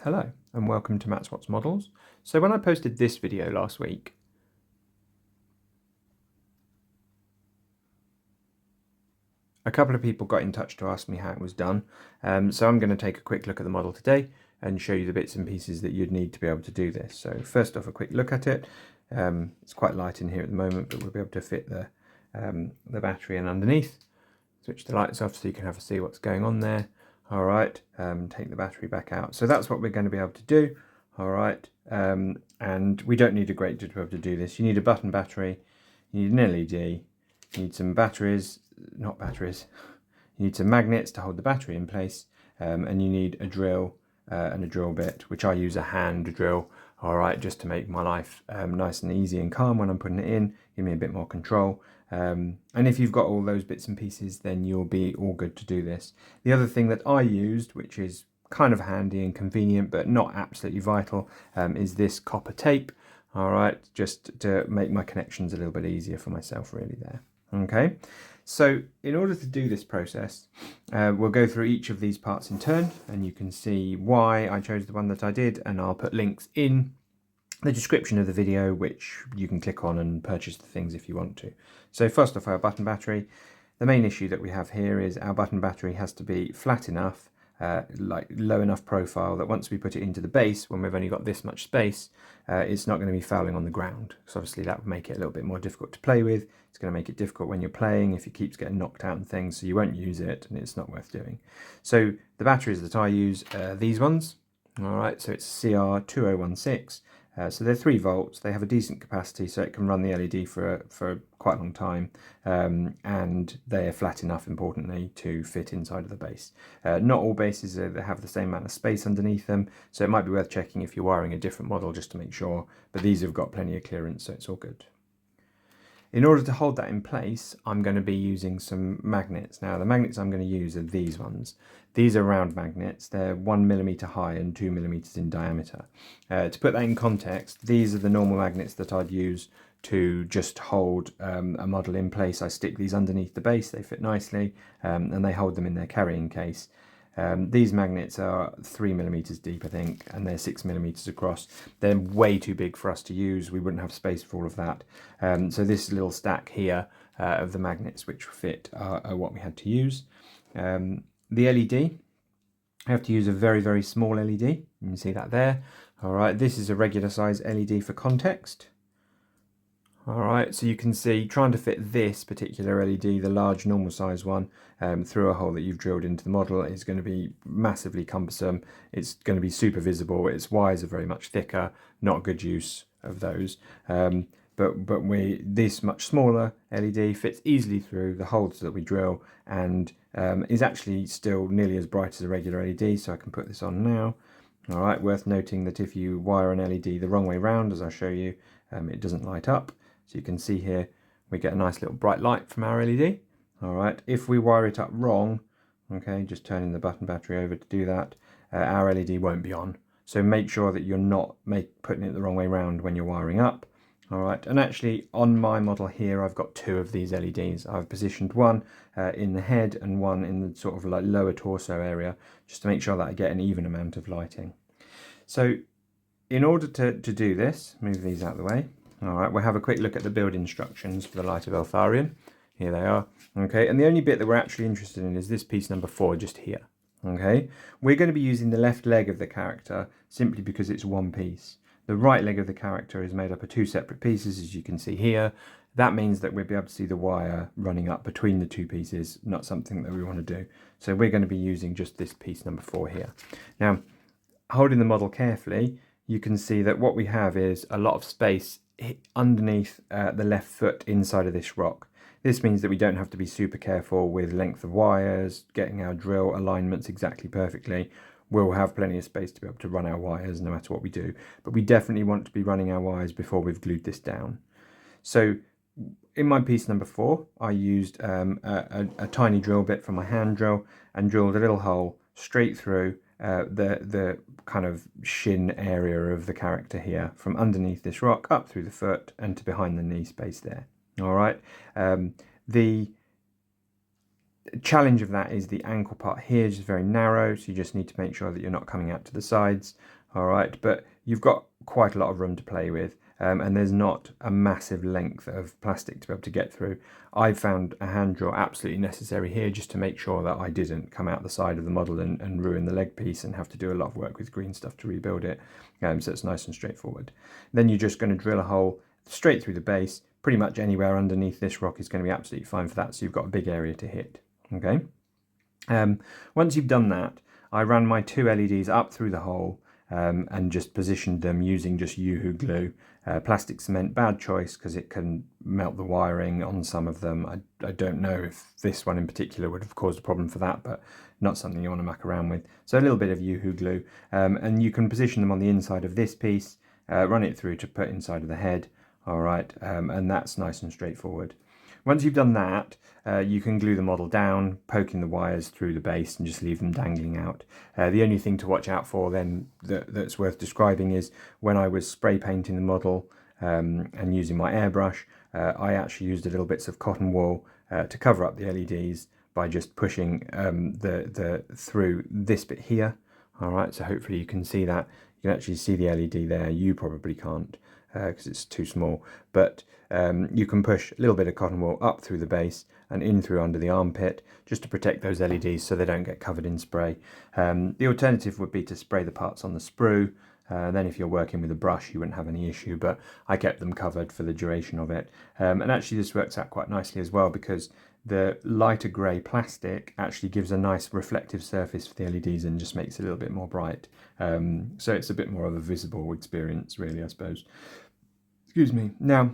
Hello and welcome to Matt's What's Models. So when I posted this video last week, a couple of people got in touch to ask me how it was done. So I'm going to take a quick look at the model today and show you the bits and pieces that you'd need to be able to do this. So first off, a quick look at it. It's quite light in here at the moment, but we'll be able to fit the battery in underneath. Switch the lights off so you can have a see what's going on there. All right, take the battery back out. So that's what we're going to be able to do. All right, and we don't need a great deal to be able to do this. You need a button battery, you need an LED, you need some batteries, not batteries, you need some magnets to hold the battery in place, and you need a drill and a drill bit, which I use a hand drill, all right, just to make my life nice and easy and calm when I'm putting it in, give me a bit more control. And if you've got all those bits and pieces, then you'll be all good to do this. The other thing that I used, which is kind of handy and convenient, but not absolutely vital, is this copper tape, all right, just to make my connections a little bit easier for myself really there. Okay, so in order to do this process, we'll go through each of these parts in turn, and you can see why I chose the one that I did, and I'll put links in the description of the video, which you can click on and purchase the things if you want to. So first off, our button battery. The main issue that we have here is our button battery has to be flat enough, like low enough profile that once we put it into the base, when we've only got this much space, it's not going to be fouling on the ground. So obviously that would make it a little bit more difficult to play with. It's going to make it difficult when you're playing if it keeps getting knocked out and things, so you won't use it and it's not worth doing. So the batteries that I use are these ones. All right, so it's CR2016. So they're 3 volts, they have a decent capacity so it can run the LED for quite a long time, and they are flat enough, importantly, to fit inside of the base. Not all bases have the same amount of space underneath them, so it might be worth checking if you're wiring a different model just to make sure, but these have got plenty of clearance, so it's all good. In order to hold that in place, I'm going to be using some magnets. Now, the magnets I'm going to use are these ones. These are round magnets. They're 1mm high and 2mm in diameter. To put that in context, these are the normal magnets that I'd use to just hold a model in place. I stick these underneath the base, they fit nicely, and they hold them in their carrying case. These magnets are 3mm deep, I think, and they're 6mm across. They're way too big for us to use. We wouldn't have space for all of that. So this little stack here of the magnets which fit are what we had to use. The LED, I have to use a very, very small LED. You can see that there. All right, this is a regular size LED for context. All right, so you can see trying to fit this particular LED, the large normal size one, through a hole that you've drilled into the model is going to be massively cumbersome. It's going to be super visible. Its wires are very much thicker, not good use of those. But this much smaller LED fits easily through the holes that we drill, and is actually still nearly as bright as a regular LED, so I can put this on now. All right, worth noting that if you wire an LED the wrong way round, as I'll show you, it doesn't light up. So you can see here, we get a nice little bright light from our LED. All right, if we wire it up wrong, okay, just turning the button battery over to do that, our LED won't be on. So make sure that you're not putting it the wrong way round when you're wiring up. All right, and actually on my model here, I've got 2 of these LEDs. I've positioned one in the head and one in the sort of like lower torso area, just to make sure that I get an even amount of lighting. So in order to do this, move these out of the way. All right, we'll have a quick look at the build instructions for the Light of Eltharion. Here they are. Okay, and the only bit that we're actually interested in is this piece number 4 just here. Okay, we're going to be using the left leg of the character simply because it's one piece. The right leg of the character is made up of 2 separate pieces, as you can see here. That means that we'll be able to see the wire running up between the 2 pieces, not something that we want to do. So we're going to be using just this piece number 4 here. Now, holding the model carefully, you can see that what we have is a lot of space underneath the left foot inside of this rock. This means that we don't have to be super careful with length of wires, getting our drill alignments exactly perfectly. We'll have plenty of space to be able to run our wires no matter what we do, but we definitely want to be running our wires before we've glued this down. So in my piece number 4, I used a tiny drill bit from my hand drill and drilled a little hole straight through the kind of shin area of the character here, from underneath this rock up through the foot and to behind the knee space there. All right, the challenge of that is the ankle part here is very narrow, so you just need to make sure that you're not coming out to the sides. All right, but you've got quite a lot of room to play with, and there's not a massive length of plastic to be able to get through. I found a hand drill absolutely necessary here just to make sure that I didn't come out the side of the model and ruin the leg piece and have to do a lot of work with green stuff to rebuild it. So it's nice and straightforward. Then you're just going to drill a hole straight through the base. Pretty much anywhere underneath this rock is going to be absolutely fine for that, so you've got a big area to hit. Okay. Once you've done that, I ran my 2 LEDs up through the hole and just positioned them using just Yoo-hoo glue. Plastic cement, bad choice because it can melt the wiring on some of them. I don't know if this one in particular would have caused a problem for that, but not something you want to muck around with. So a little bit of Yoo-hoo glue, and you can position them on the inside of this piece, run it through to put inside of the head. All right, and that's nice and straightforward. Once you've done that, you can glue the model down, poking the wires through the base and just leave them dangling out. The only thing to watch out for then that's worth describing is when I was spray painting the model and using my airbrush, I actually used a little bits of cotton wool to cover up the LEDs by just pushing through this bit here. All right, so hopefully you can see that. You can actually see the LED there. You probably can't because it's too small, but you can push a little bit of cotton wool up through the base and in through under the armpit just to protect those LEDs so they don't get covered in spray. The alternative would be to spray the parts on the sprue. Then if you're working with a brush you wouldn't have any issue, but I kept them covered for the duration of it. And actually this works out quite nicely as well because the lighter grey plastic actually gives a nice reflective surface for the LEDs and just makes it a little bit more bright. So it's a bit more of a visible experience really, I suppose. Excuse me. Now,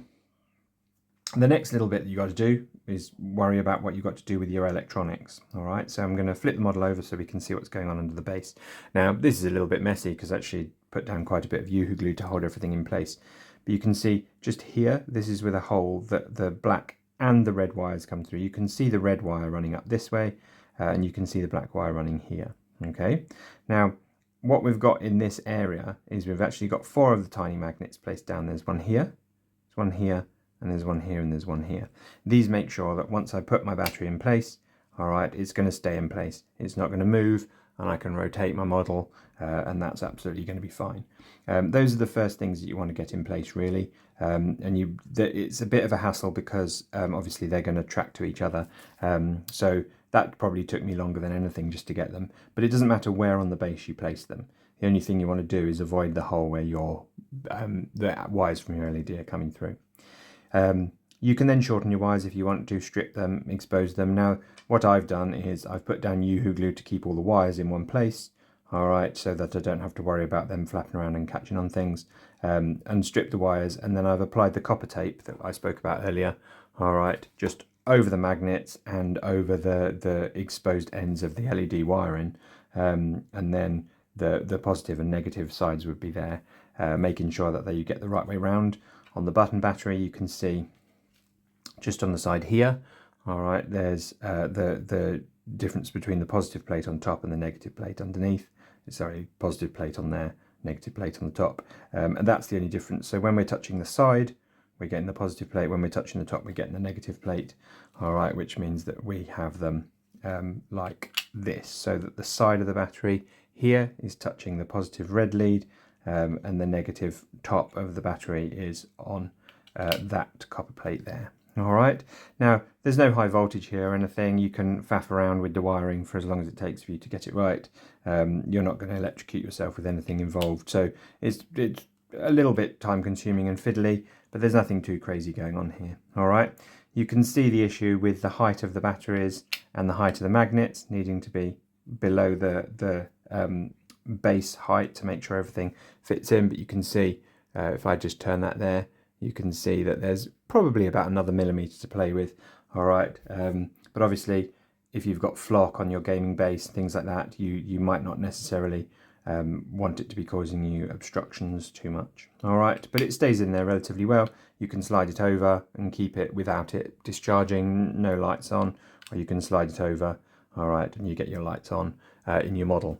the next little bit that you got to do is worry about what you've got to do with your electronics. All right, so I'm going to flip the model over so we can see what's going on under the base. Now, this is a little bit messy because I actually put down quite a bit of Yoo-hoo glue to hold everything in place. But you can see just here, this is with a hole that the black and the red wires come through. You can see the red wire running up this way, and you can see the black wire running here. Okay, now what we've got in this area is we've actually got 4 of the tiny magnets placed down. There's one here, there's one here, and there's one here, and there's one here. These make sure that once I put my battery in place, all right, it's going to stay in place. It's not going to move, and I can rotate my model, and that's absolutely going to be fine. Those are the first things that you want to get in place, really. It's a bit of a hassle because obviously they're going to track to each other. So that probably took me longer than anything just to get them. But it doesn't matter where on the base you place them. The only thing you want to do is avoid the hole where the wires from your LED are coming through. You can then shorten your wires if you want to, strip them, expose them. Now, what I've done is I've put down Yoo-hoo glue to keep all the wires in one place, all right, so that I don't have to worry about them flapping around and catching on things, and strip the wires. And then I've applied the copper tape that I spoke about earlier, all right, just over the magnets and over the exposed ends of the LED wiring, and then the positive and negative sides would be there, making sure that you get the right way round. On the button battery, you can see just on the side here, all right, there's the difference between the positive plate on top and the negative plate underneath. Sorry, positive plate on there, negative plate on the top, and that's the only difference. So when we're touching the side, we're getting the positive plate. When we're touching the top, we're getting the negative plate, all right, which means that we have them like this, so that the side of the battery here is touching the positive red lead, and the negative top of the battery is on that copper plate there. All right, now there's no high voltage here or anything. You can faff around with the wiring for as long as it takes for you to get it right. You're not going to electrocute yourself with anything involved, so it's a little bit time consuming and fiddly, but there's nothing too crazy going on here. All right, you can see the issue with the height of the batteries and the height of the magnets needing to be below the base height to make sure everything fits in. But you can see if I just turn that there, you can see that there's probably about another millimetre to play with. All right, but obviously if you've got flock on your gaming base, things like that, you might not necessarily want it to be causing you obstructions too much. All right, but it stays in there relatively well. You can slide it over and keep it without it discharging, no lights on, or you can slide it over, all right, and you get your lights on in your model.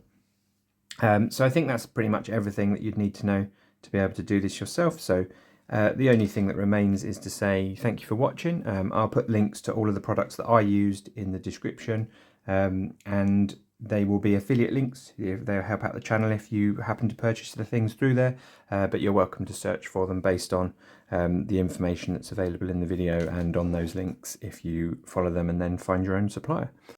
So I think that's pretty much everything that you'd need to know to be able to do this yourself. So The only thing that remains is to say thank you for watching. I'll put links to all of the products that I used in the description, and they will be affiliate links. They'll help out the channel if you happen to purchase the things through there, but you're welcome to search for them based on the information that's available in the video and on those links if you follow them and then find your own supplier.